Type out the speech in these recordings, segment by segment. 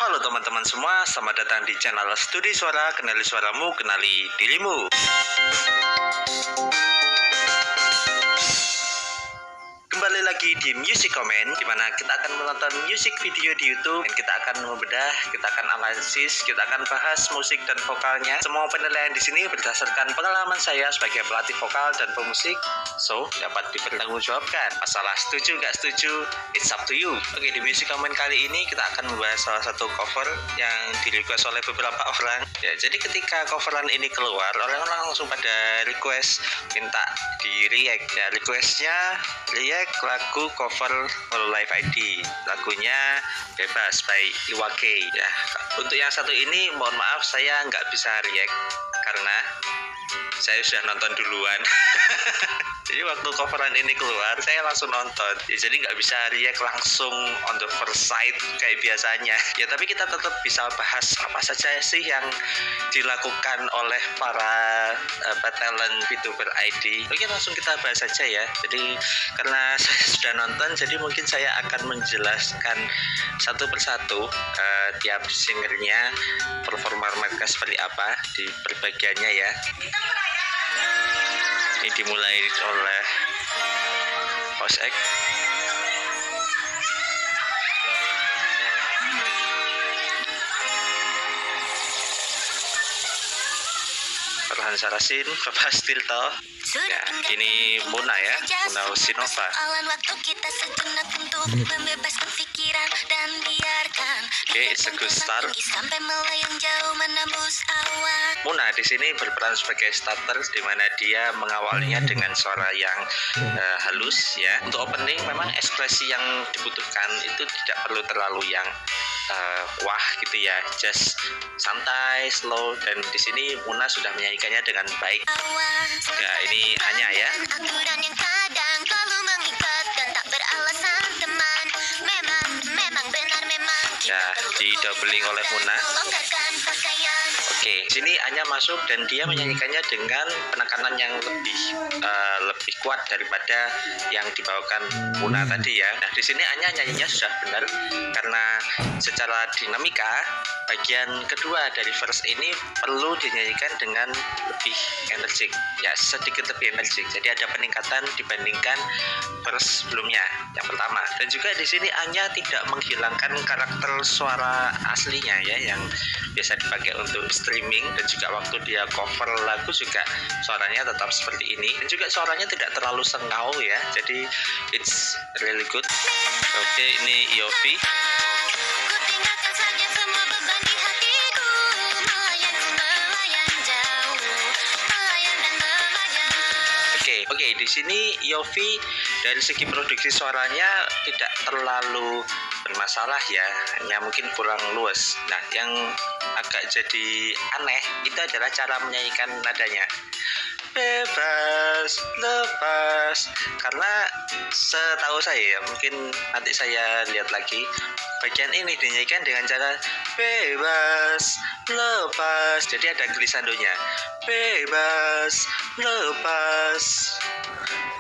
Halo teman-teman semua, selamat datang di channel Studi Suara, kenali suaramu, kenali dirimu. Kembali lagi di Music Comment, di mana kita akan menonton music video di YouTube dan kita akan membedah, kita akan analisis, kita akan bahas musik dan vokalnya. Semua penilaian di sini berdasarkan pengalaman saya sebagai pelatih vokal dan pemusik, so dapat dipertanggungjawabkan. Masalah setuju nggak setuju, it's up to you. Oke, di Music Comment kali ini kita akan membahas salah satu cover yang di-request oleh beberapa orang. Ya, jadi ketika coveran ini keluar, orang-orang langsung pada request minta di react. Ya, requestnya react lagu cover Hololive ID, lagunya Bebas by Iwake. Ya, untuk yang satu ini mohon maaf saya nggak bisa react karena saya sudah nonton duluan. Jadi waktu coveran ini keluar saya langsung nonton ya, jadi nggak bisa react langsung on the first sight kayak biasanya ya, tapi kita tetap bisa bahas apa saja sih yang dilakukan oleh para talent VTuber ID. Oke, langsung kita bahas saja ya. Jadi karena saya sudah nonton, jadi mungkin saya akan menjelaskan satu persatu tiap singernya, performa mereka seperti apa di perbagiannya ya. Ini dimulai oleh House X. Farhan Sarasin, Bapak Stilto. Ya, ini Muna ya, Muna Usinova. Oke, it's a good start. Muna di sini berperan sebagai starter, di mana dia mengawalnya dengan suara yang halus ya. Untuk opening memang ekspresi yang dibutuhkan itu tidak perlu terlalu yang wah gitu ya, just santai, slow, dan di sini Muna sudah menyanyikannya dengan baik. Ya, ini hanya ya. Ya, di doubling oleh Muna. Oke, sini Anya masuk dan dia menyanyikannya dengan penekanan yang lebih kuat daripada yang dibawakan Muna tadi ya. Nah, di sini Anya nyanyinya sudah benar karena secara dinamika bagian kedua dari verse ini perlu dinyanyikan dengan lebih energik. Ya, sedikit lebih energik. Jadi ada peningkatan dibandingkan verse sebelumnya yang pertama. Dan juga di sini Anya tidak menghilangkan karakter suara aslinya ya, yang biasa dipakai untuk streaming, dan juga waktu dia cover lagu juga suaranya tetap seperti ini, dan juga suaranya tidak terlalu sengau ya, jadi it's really good. Oke, ini Yofi. Oke, di sini Yofi dari segi produksi suaranya tidak terlalu bermasalah ya, hanya mungkin kurang luas. Nah, yang agak jadi aneh itu adalah cara menyanyikan nadanya. Bebas, lepas. Karena setahu saya, mungkin nanti saya lihat lagi, bagian ini dinyanyikan dengan cara bebas, lepas. Jadi ada glisandonya. Bebas, lepas,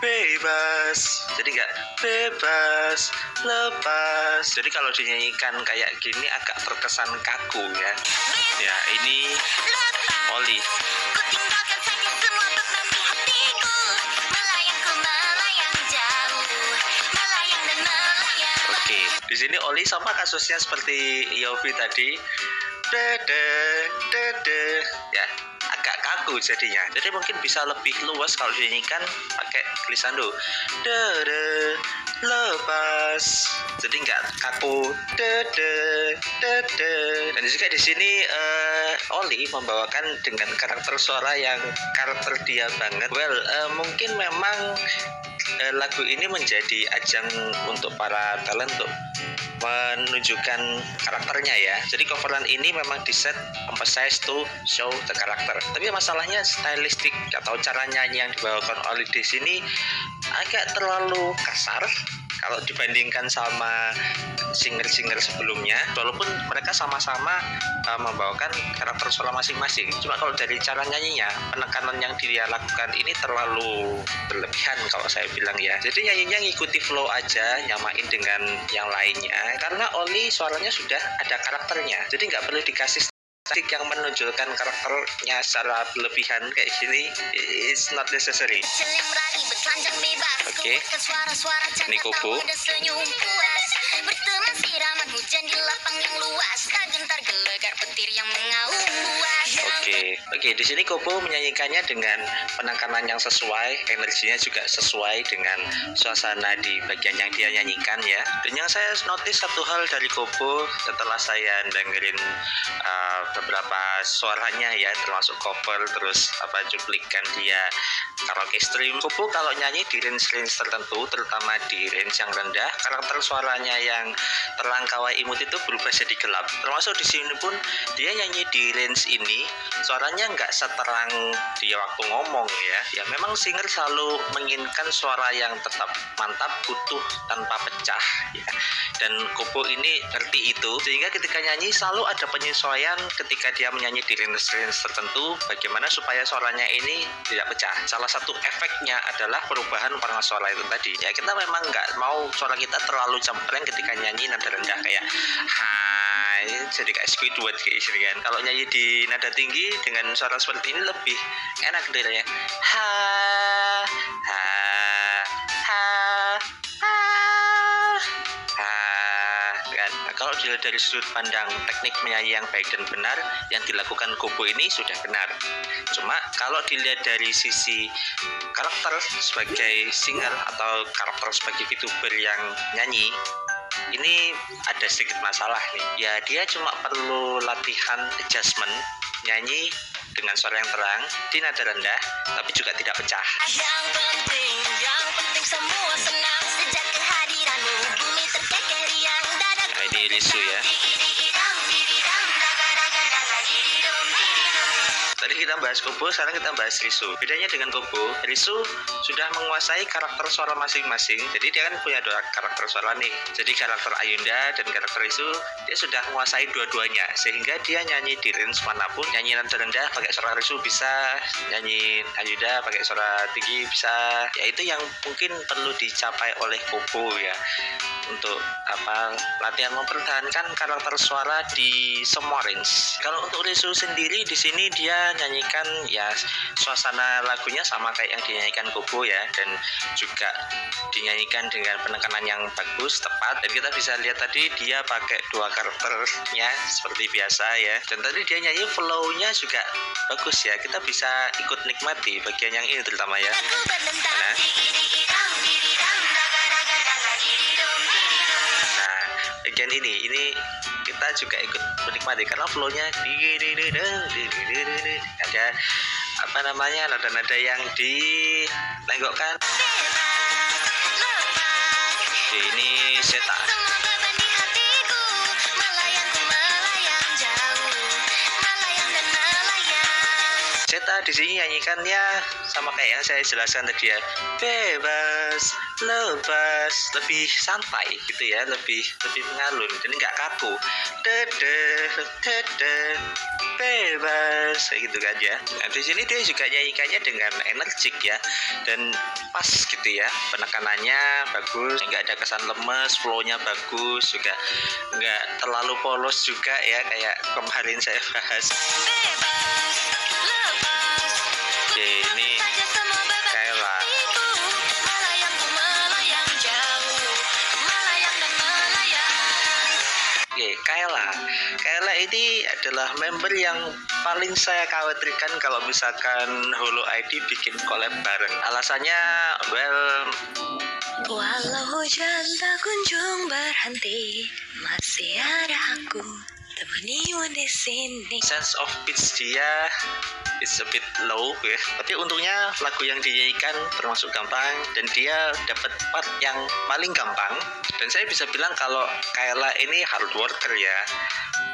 bebas. Jadi enggak bebas, lepas. Jadi kalau dinyanyikan kayak gini agak terkesan kaku ya. Ya, ini Oli. Oke, di sini Oli sama kasusnya seperti Yofi tadi. Dede, dede. Ya, agak kaku jadinya. Jadi mungkin bisa lebih luas kalau dinyanyikan pakai glissando. Dede, lepas. Jadi nggak kaku. Dede, dede. Dan juga di sini Oli membawakan dengan karakter suara yang karakter dia banget. Well, mungkin memang lagu ini menjadi ajang untuk para talent untuk menunjukkan karakternya ya. Jadi coveran ini memang diset emphasize to show the karakter. Tapi masalahnya stylistik atau cara nyanyi yang dibawakan oleh di sini agak terlalu kasar kalau dibandingkan sama singer-singer sebelumnya, walaupun mereka sama-sama membawakan karakter suara masing-masing. Cuma kalau dari cara nyanyinya, penekanan yang dia lakukan ini terlalu berlebihan kalau saya bilang ya. Jadi nyanyinya ngikuti flow aja, nyamain dengan yang lainnya, karena Oli suaranya sudah ada karakternya, jadi nggak perlu dikasih yang menunjukkan karakternya secara berlebihan kayak gini. It's not necessary. Oke, ini Kobo. Oke, di sini Kobo menyanyikannya dengan penekanan yang sesuai, energinya juga sesuai dengan suasana di bagian yang dia nyanyikan ya. Dan yang saya notice satu hal dari Kobo setelah saya dengerin beberapa suaranya ya, termasuk cover, terus cuplikan dia karaoke stream. Kobo kalau nyanyi di range tertentu, terutama di range yang rendah, karakter suaranya yang terang kawaii imut itu berubah jadi gelap. Termasuk di sini pun dia nyanyi di range ini, suaranya nggak seterang dia waktu ngomong ya. Ya memang singer selalu menginginkan suara yang tetap mantap, utuh, tanpa pecah ya. Dan Kobo ini ngerti itu, sehingga ketika nyanyi selalu ada penyesuaian ketika dia menyanyi di range tertentu, bagaimana supaya suaranya ini tidak pecah. Salah satu efeknya adalah perubahan warna suara itu tadi. Ya kita memang nggak mau suara kita terlalu cempreng ketika nyanyi nada rendah kayak hai, jadi kayak Squidward kayak gini kan. Kalau nyanyi di nada tinggi dengan suara seperti ini lebih enak dengannya. Ha ha ha ha ha kan. Nah, kalau dilihat dari sudut pandang teknik menyanyi yang baik dan benar, yang dilakukan Kobo ini sudah benar. Cuma kalau dilihat dari sisi karakter sebagai singer atau karakter sebagai VTuber yang nyanyi, ini ada sedikit masalah nih. Ya dia cuma perlu latihan adjustment nyanyi dengan suara yang terang di nada rendah, tapi juga tidak pecah. Yang penting semua senang sejak kehadiranmu, bumi tergeger yang dadaku. Nah, ini Risu ya. Tadi kita bahas Kobo, sekarang kita bahas Risu. Bedanya dengan Kobo, Risu sudah menguasai karakter suara masing-masing. Jadi dia kan punya dua karakter suara nih. Jadi karakter Ayunda dan karakter Risu, dia sudah menguasai dua-duanya. Sehingga dia nyanyi di range manapun, nyanyi nada rendah pakai suara Risu bisa, nyanyi Ayunda pakai suara tinggi bisa. Ya itu yang mungkin perlu dicapai oleh Kobo ya. Untuk latihan mempertahankan karakter suara di semua range. Kalau untuk Risu sendiri di sini dia nyanyikan ya suasana lagunya sama kayak yang dinyanyikan Kobo ya, dan juga dinyanyikan dengan penekanan yang bagus, tepat. Dan kita bisa lihat tadi dia pakai dua karakternya seperti biasa ya. Dan tadi dia nyanyi flow-nya juga bagus ya. Kita bisa ikut nikmati bagian yang ini terutama ya. Nah, bagian ini kita juga ikut menikmati karena flow-nya ada nada-nada yang ditenggokkan. Ini Seta. Seta di sini nyanyikannya sama kayak yang saya jelaskan tadi ya, bebas, lepas, lebih santai gitu ya, lebih mengalun, jadi nggak kaku, bebas kayak gitu kan ya. Nah di sini dia juga nyanyikannya dengan energik ya, dan pas gitu ya, penekanannya bagus, nggak ada kesan lemes, flow-nya bagus, juga nggak terlalu polos juga ya kayak kemarin saya bahas. Oke, ini Kayla. Oke, Kayla ini adalah member yang paling saya khawatirkan kalau misalkan Holo ID bikin collab bareng. Alasannya, walau hujan tak kunjung berhenti, masih ada aku temanimu di sini. Sense of pitch dia is a bit low ya, tapi untungnya lagu yang dinyanyikan termasuk gampang dan dia dapat part yang paling gampang. Dan saya bisa bilang kalau Kayla ini hard worker ya,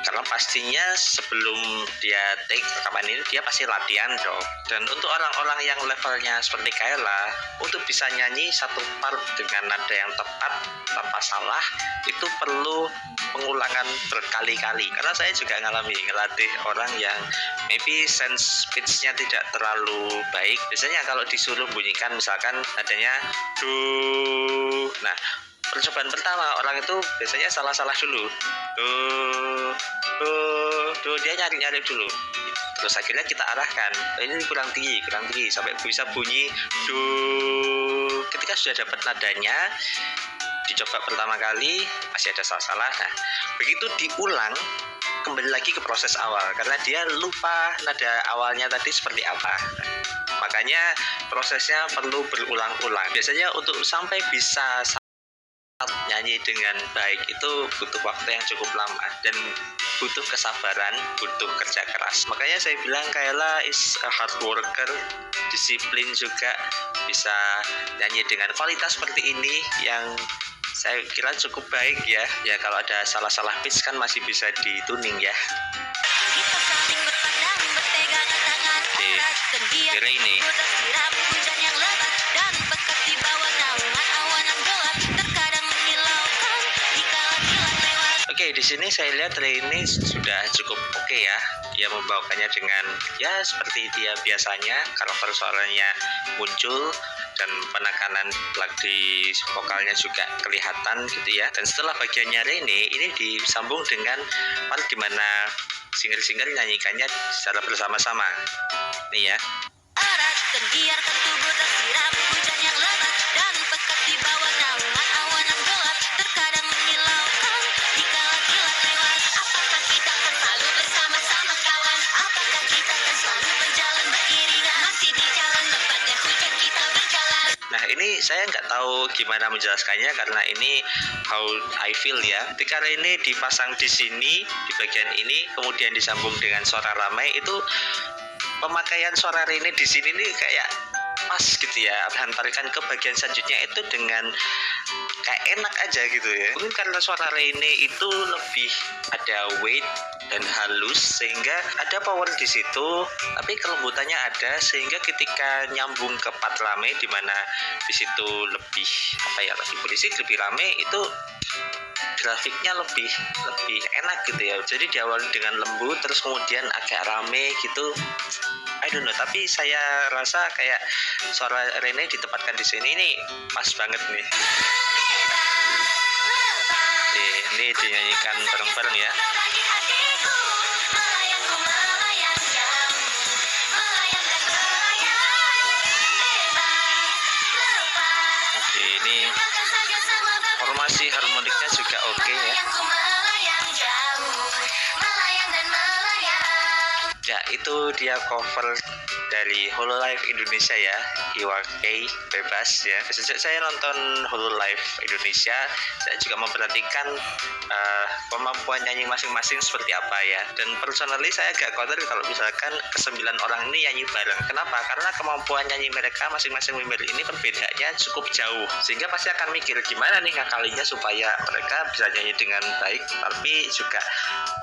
karena pastinya sebelum dia take rekaman ini dia pasti latihan dong. Dan untuk orang-orang yang levelnya seperti Kaela, untuk bisa nyanyi satu part dengan nada yang tepat tanpa salah itu perlu pengulangan berkali-kali. Karena saya juga ngelatih orang yang maybe sense pitch-nya tidak terlalu baik. Biasanya kalau disuruh bunyikan misalkan nadanya do, nah percobaan pertama orang itu biasanya salah-salah dulu, do, dia nyari dulu. Terus akhirnya kita arahkan, ini kurang tinggi sampai bisa bunyi do. Ketika sudah dapat nadanya, dicoba pertama kali masih ada salah-salah. Nah, begitu diulang kembali lagi ke proses awal karena dia lupa nada awalnya tadi seperti apa. Makanya prosesnya perlu berulang-ulang. Biasanya untuk sampai bisa nyanyi dengan baik itu butuh waktu yang cukup lama dan butuh kesabaran, butuh kerja keras. Makanya saya bilang Kaela is a hard worker, disiplin juga, bisa nyanyi dengan kualitas seperti ini yang saya kira cukup baik ya. Ya kalau ada salah-salah pitch kan masih bisa dituning ya. Oke, ini. Oke, di sini saya lihat Rene sudah cukup oke ya. Dia membawakannya dengan ya seperti dia biasanya, karakter suaranya muncul dan penekanan di vokalnya juga kelihatan gitu ya. Dan setelah bagiannya Rene ini disambung dengan part di mana singer-singer nyanyikannya secara bersama-sama. Nih ya. Dan biarkan tubuh tersiram hujan yang lebat dan pekat di bawah naungan awan yang gelap terkadang menyilaukan dikala kilat lewat. Apakah kita akan selalu bersama-sama kawan? Apakah kita akan selalu berjalan beriringan? Masih di jalan lebatnya hujan kita berjalan. Nah ini saya nggak tahu gimana menjelaskannya karena ini how I feel ya. Ketika ini dipasang di sini di bagian ini kemudian disambung dengan suara ramai itu pemakaian suara Rene di sini nih kayak pas gitu ya. Hantarkan ke bagian selanjutnya itu dengan kayak enak aja gitu ya. Mungkin karena suara Rene itu lebih ada weight dan halus sehingga ada power di situ, tapi kelembutannya ada sehingga ketika nyambung ke part rame di mana di situ lebih lebih berisik, lebih rame itu grafiknya lebih enak gitu ya. Jadi diawali dengan lembut terus kemudian agak rame gitu. I don't know, tapi saya rasa kayak suara Rene ditempatkan di sini ini pas banget nih. Oke, ini dinyanyikan bareng-bareng ya. Oke, ini formasi harmoniknya juga oke ya. Ya itu dia cover dari Hololive Indonesia ya, Iwake bebas ya. Sejak saya nonton Hololive Indonesia, saya juga memperhatikan kemampuan nyanyi masing-masing seperti apa ya. Dan personally saya agak khawatir kalau misalkan ke-9 orang ini nyanyi bareng. Kenapa? Karena kemampuan nyanyi mereka masing-masing member ini perbedaannya cukup jauh. Sehingga pasti akan mikir gimana nih ngakalinya supaya mereka bisa nyanyi dengan baik, tapi juga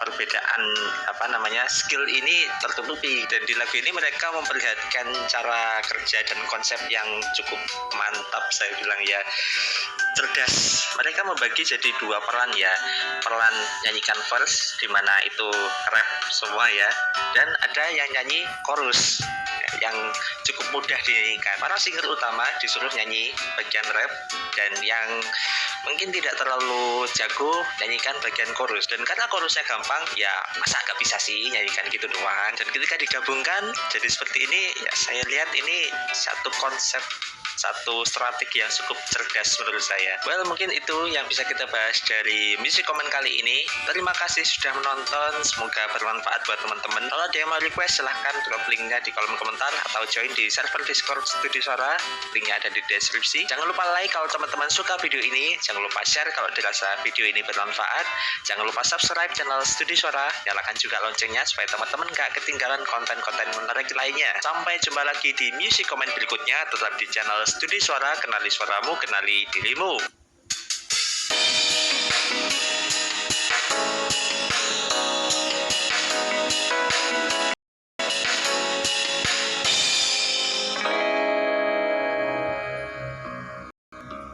perbedaan skill ini tertutupi. Dan di lagu ini mereka memperlihatkan cara kerja dan konsep yang cukup mantap, saya bilang ya, cerdas. Mereka membagi jadi dua peran ya, peran nyanyikan verse di mana itu rap semua ya, dan ada yang nyanyi chorus ya, yang cukup mudah dinyanyikan. Para singer utama disuruh nyanyi bagian rap dan yang mungkin tidak terlalu jago nyanyikan bagian chorus. Dan karena chorusnya gampang ya masa nggak bisa sih nyanyikan gitu doang. Dan ketika digabungkan jadi seperti ini ya, saya lihat ini satu konsep, satu strategi yang cukup cerdas menurut saya. Well, mungkin itu yang bisa kita bahas dari Music Comment kali ini. Terima kasih sudah menonton, semoga bermanfaat buat teman-teman. Kalau ada yang mau request silahkan drop linknya di kolom komentar atau join di server Discord Studio Suara, linknya ada di deskripsi. Jangan lupa like kalau teman-teman suka video ini, jangan lupa share kalau dirasa video ini bermanfaat, jangan lupa subscribe channel Studio Suara, nyalakan juga loncengnya supaya teman-teman gak ketinggalan konten-konten menarik lainnya. Sampai jumpa lagi di Music Comment berikutnya, tetap di channel Studi Suara, kenali suaramu, kenali dirimu.